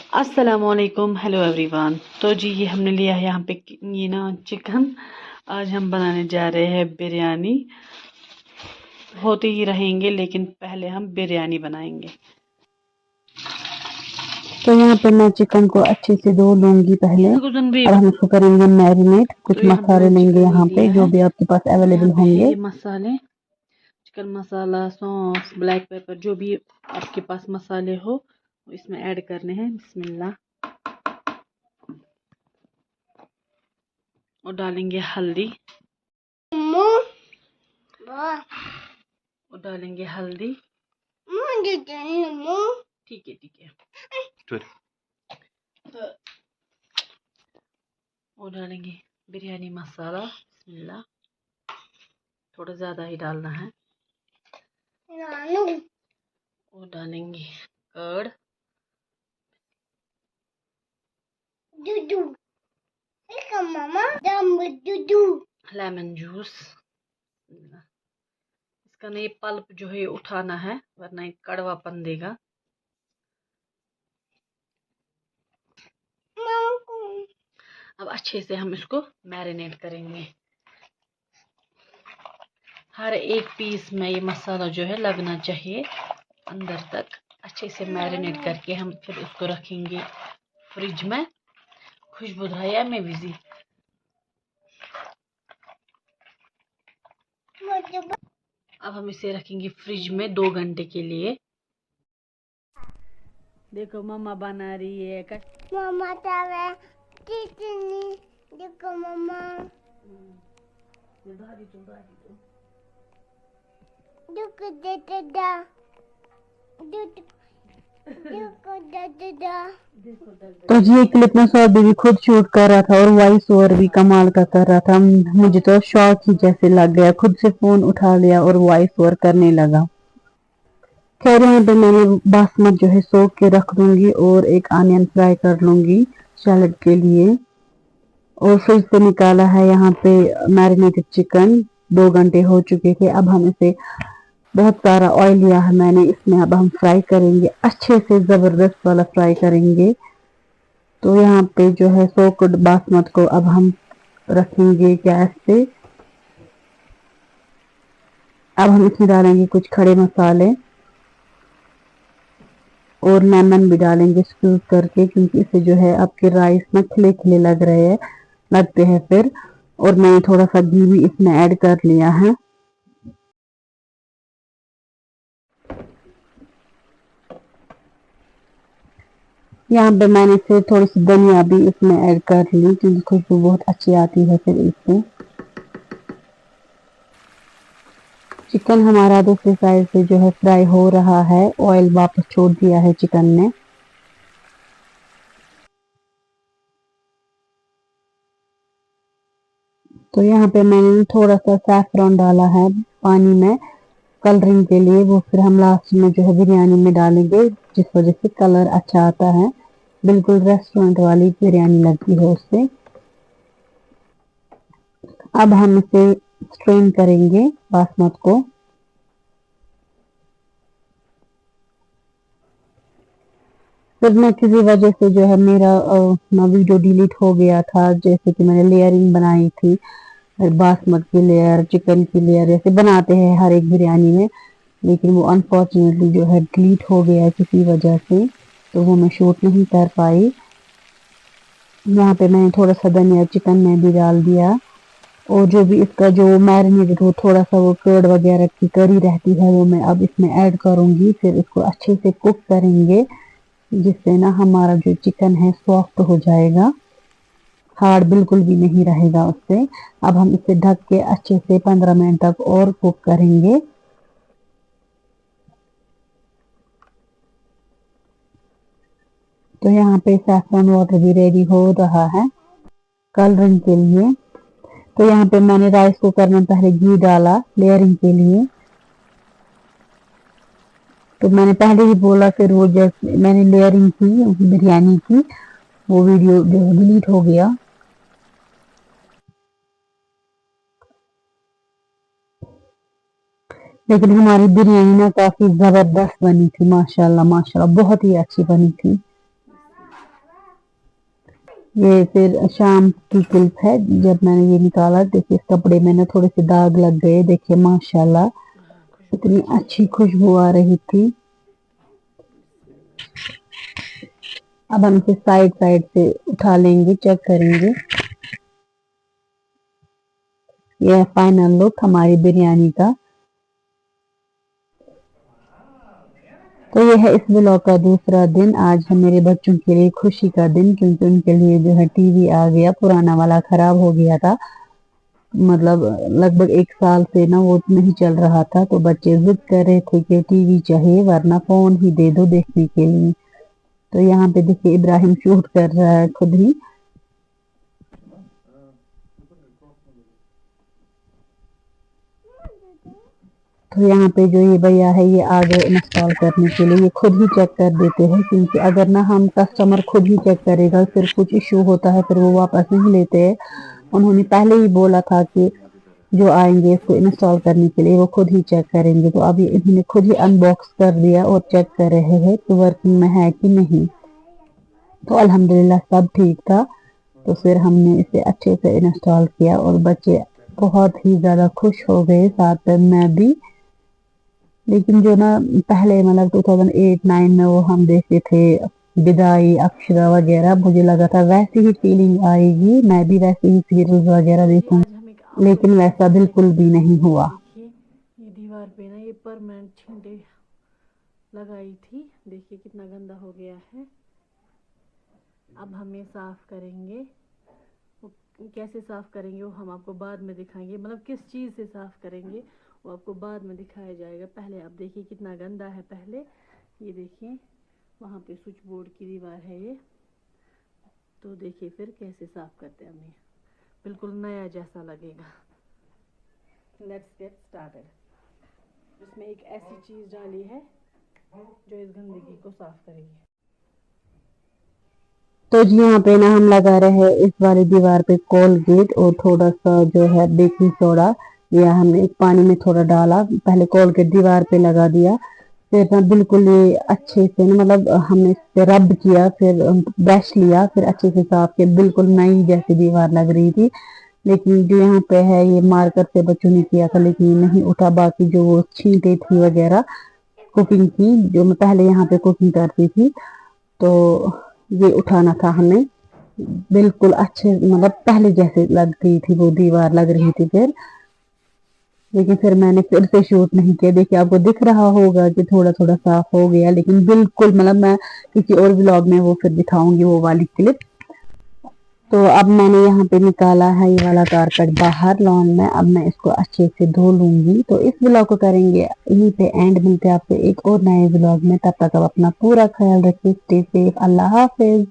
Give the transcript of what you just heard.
अस्सलामुअलैकुम, hello everyone. तो जी ये हमने लिया है यहाँ पे ये ना चिकन। आज हम बनाने जा रहे हैं बिरयानी। होते ही रहेंगे लेकिन पहले हम बिरयानी बनाएंगे। तो यहाँ पे मैं चिकन को अच्छे से धो लूंगी पहले। अब हम इसको करेंगे मैरिनेट। कुछ तो मसाले हमने लेंगे चिकन ले यहाँ पे लिया जो है। भी आपके पास अवेलेबल यहाँ पे है होंगे। ये मसाले, चिकन मसाला, सौंफ, ब्लैक पेपर, जो भी आपके पास मसाले हो इसमें ऐड करने हैं। बिस्मिल्लाह। और डालेंगे हल्दी, और डालेंगे हल्दी। ठीक है ठीक है। और डालेंगे बिरयानी मसाला। बिस्मिल्लाह। थोड़ा ज़्यादा ही डालना है। और डालेंगे कर्ड, लेमन जूस। इसका नहीं पल्प जो है उठाना है वरना ये कड़वापन देगा। अब अच्छे से हम इसको मैरिनेट करेंगे। हर एक पीस में ये मसाला जो है लगना चाहिए अंदर तक। अच्छे से मैरिनेट करके हम फिर इसको रखेंगे फ्रिज में। खुशबू धाया में विजी। अब हम इसे रखेंगे फ्रिज में 2 घंटे के लिए। देखो मम्मा बना रही है मम्मा तावे कितनी देखो मम्मा दुख दे दा तो ये क्लिप में सौदी भी खुद शूट कर रहा था और वॉइस ओवर भी कमाल का कर रहा था। मुझे तो शौक ही जैसे लग गया, खुद से फोन उठा लिया और वॉइस ओवर करने लगा। खैर यहाँ पे मैंने बासमत जो है सोख के रख दूंगी और एक आनियन फ्राई कर लूंगी सैलेड के लिए। और फ्रिज से निकाला है यहाँ पे मैरिनेटेड चिकन। 2 घंटे हो चुके थे। अब हम इसे बहुत सारा ऑयल लिया है मैंने इसमें। अब हम फ्राई करेंगे अच्छे से, जबरदस्त वाला फ्राई करेंगे। तो यहाँ पे जो है सोक्ड बासमत को अब हम रखेंगे गैस पे। अब हम इसमें डालेंगे कुछ खड़े मसाले और लेमन भी डालेंगे स्क्यूज करके, क्योंकि इससे जो है आपके राइस ना खिले खिले लगते हैं फिर। और मैंने थोड़ा सा घी भी इसमें ऐड कर लिया है। यहाँ पे मैंने फिर थोड़ी सी धनिया भी इसमें ऐड कर ली, क्योंकि खुशबू बहुत अच्छी आती है फिर इससे। चिकन हमारा दूसरी साइड से जो है फ्राई हो रहा है। ऑयल वापस छोड़ दिया है चिकन ने। तो यहाँ पे मैंने थोड़ा सा सैफरॉन डाला है पानी में कलरिंग के लिए। वो फिर हम लास्ट में जो है बिरयानी में डालेंगे, जिस वजह से कलर अच्छा आता है। बिल्कुल रेस्टोरेंट वाली बिरयानी लगती है उससे। अब हम इसे स्ट्रेन करेंगे बासमत को। फिर मैं किसी वजह से जो है मेरा वीडियो डिलीट हो गया था। जैसे कि मैंने लेयरिंग बनाई थी, बासमत की लेयर, चिकन की लेयर जैसे बनाते हैं हर एक बिरयानी में, लेकिन वो अनफॉर्चुनेटली जो है डिलीट हो गया किसी वजह से, तो वो मैं शूट नहीं कर पाई। यहाँ पे मैंने थोड़ा सा धनिया चिकन में भी डाल दिया। और जो भी इसका जो मैरिनेटेड हो, थोड़ा सा वो कर्ड वगैरह की करी रहती है, वो मैं अब इसमें ऐड करूंगी। फिर इसको अच्छे से कुक करेंगे, जिससे ना हमारा जो चिकन है सॉफ्ट हो जाएगा, हार्ड बिल्कुल भी नहीं रहेगा उससे। अब हम इसे ढक के अच्छे से 15 मिनट तक और कुक करेंगे। तो यहाँ पे सैफरन वाटर भी रेडी हो रहा है कलरिंग के लिए। तो यहाँ पे मैंने राइस कुकर में पहले घी डाला लेयरिंग के लिए। तो मैंने पहले ही बोला, फिर वो जैसे मैंने लेयरिंग की बिरयानी की, वो वीडियो जो डिलीट हो गया। लेकिन हमारी बिरयानी ना काफी जबरदस्त बनी थी, माशाल्लाह माशाल्लाह बहुत ही अच्छी बनी थी। ये फिर शाम की क्लिप है जब मैंने ये निकाला। देखिए इस कपड़े में ना थोड़े से दाग लग गए। देखिए माशाल्लाह इतनी अच्छी खुशबू आ रही थी। अब हम इसे साइड साइड से उठा लेंगे, चेक करेंगे। यह फाइनल लुक हमारी बिरयानी का। तो ये है इस व्लॉग का दूसरा दिन। आज है मेरे बच्चों के लिए खुशी का दिन, क्योंकि उनके लिए जो है टीवी आ गया। पुराना वाला खराब हो गया था, मतलब लगभग 1 साल से ना वो नहीं चल रहा था। तो बच्चे जिद कर रहे थे कि टीवी चाहिए, वरना फोन ही दे दो देखने के लिए। तो यहाँ पे देखिए इब्राहिम शूट कर रहा है खुद ही। तो यहाँ पे जो ये भैया है ये आ गए इंस्टॉल करने के लिए। ये खुद ही चेक कर देते हैं, क्योंकि अगर ना हम कस्टमर खुद ही चेक करेगा फिर कुछ इशू होता है, फिर वो वापस नहीं लेते हैं। उन्होंने पहले ही बोला था कि जो आएंगे इसको इंस्टॉल करने के लिए वो खुद ही चेक करेंगे। तो अभी इन्होंने खुद ही अनबॉक्स कर दिया और चेक कर रहे हैं कि वर्किंग में है कि नहीं। तो अल्हम्दुलिल्लाह सब ठीक था। तो फिर हमने इसे अच्छे से इंस्टॉल किया और बच्चे बहुत ही ज़्यादा खुश हो गए, साथ में मैं भी। लेकिन जो ना पहले मतलब 2008-9 में वो हम देखते थे विदाई, अक्षरा वगैरह, मुझे लगा था वैसी ही फीलिंग आएगी, मैं भी वैसे ही सीरियल्स वगैरह देखूंगी, लेकिन वैसा बिल्कुल भी नहीं हुआ। देखिए ये दीवार पे ना ये परमानेंट छींटे लगाई थी, देखिए कितना गंदा हो गया है। अब हमें साफ करेंगे। वो कैसे साफ करेंगे वो हम आपको बाद में दिखाएंगे, मतलब किस चीज़ से साफ करेंगे वो आपको बाद में दिखाया जाएगा। पहले आप देखिए कितना गंदा है। पहले ये देखिए वहाँ पे स्विच बोर्ड की दीवार है ये। तो देखिए फिर कैसे साफ करते हैं हमें, बिल्कुल नया जैसा लगेगा। Let's get started. इसमें एक ऐसी चीज़ डाली है जो इस गंदगी को साफ करेगी। तो जी यहाँ पे ना हम लगा रहे हैं इस वाली दीवार पे कोलगेट और थोड़ा सा जो है बेकिंग सोडा, या हमने एक पानी में थोड़ा डाला, पहले कोलगेट दीवार पे लगा दिया, फिर ना बिल्कुल ये अच्छे से ना मतलब हमने इस पे रब किया, फिर ब्रश लिया, फिर अच्छे से साफ किया, बिल्कुल नई जैसी दीवार लग रही थी। लेकिन जो यहाँ पे है ये मार्कर से बच्चों ने किया था, लेकिन नहीं उठा। बाकी जो वो छींटे थी वगैरह कुकिंग की, जो मैं पहले यहाँ पे कुकिंग करती थी, तो ये उठाना था हमें। बिल्कुल अच्छे मतलब पहले जैसे लग रही थी वो दीवार लग रही थी फिर। लेकिन फिर मैंने फिर से शूट नहीं किया। देखिए आपको दिख रहा होगा कि थोड़ा थोड़ा साफ हो गया, लेकिन बिल्कुल मतलब मैं किसी और व्लॉग में वो फिर दिखाऊंगी वो वाली क्लिप। तो अब मैंने यहाँ पे निकाला है ये वाला कारपेट बाहर लॉन में। अब मैं इसको अच्छे से धो लूंगी। तो इस व्लॉग को करेंगे यहीं पे एंड। मिलते हैं आपको एक और नए व्लॉग में, तब तक आप अपना पूरा ख्याल रखिए। Stay safe. अल्लाह हाफिज।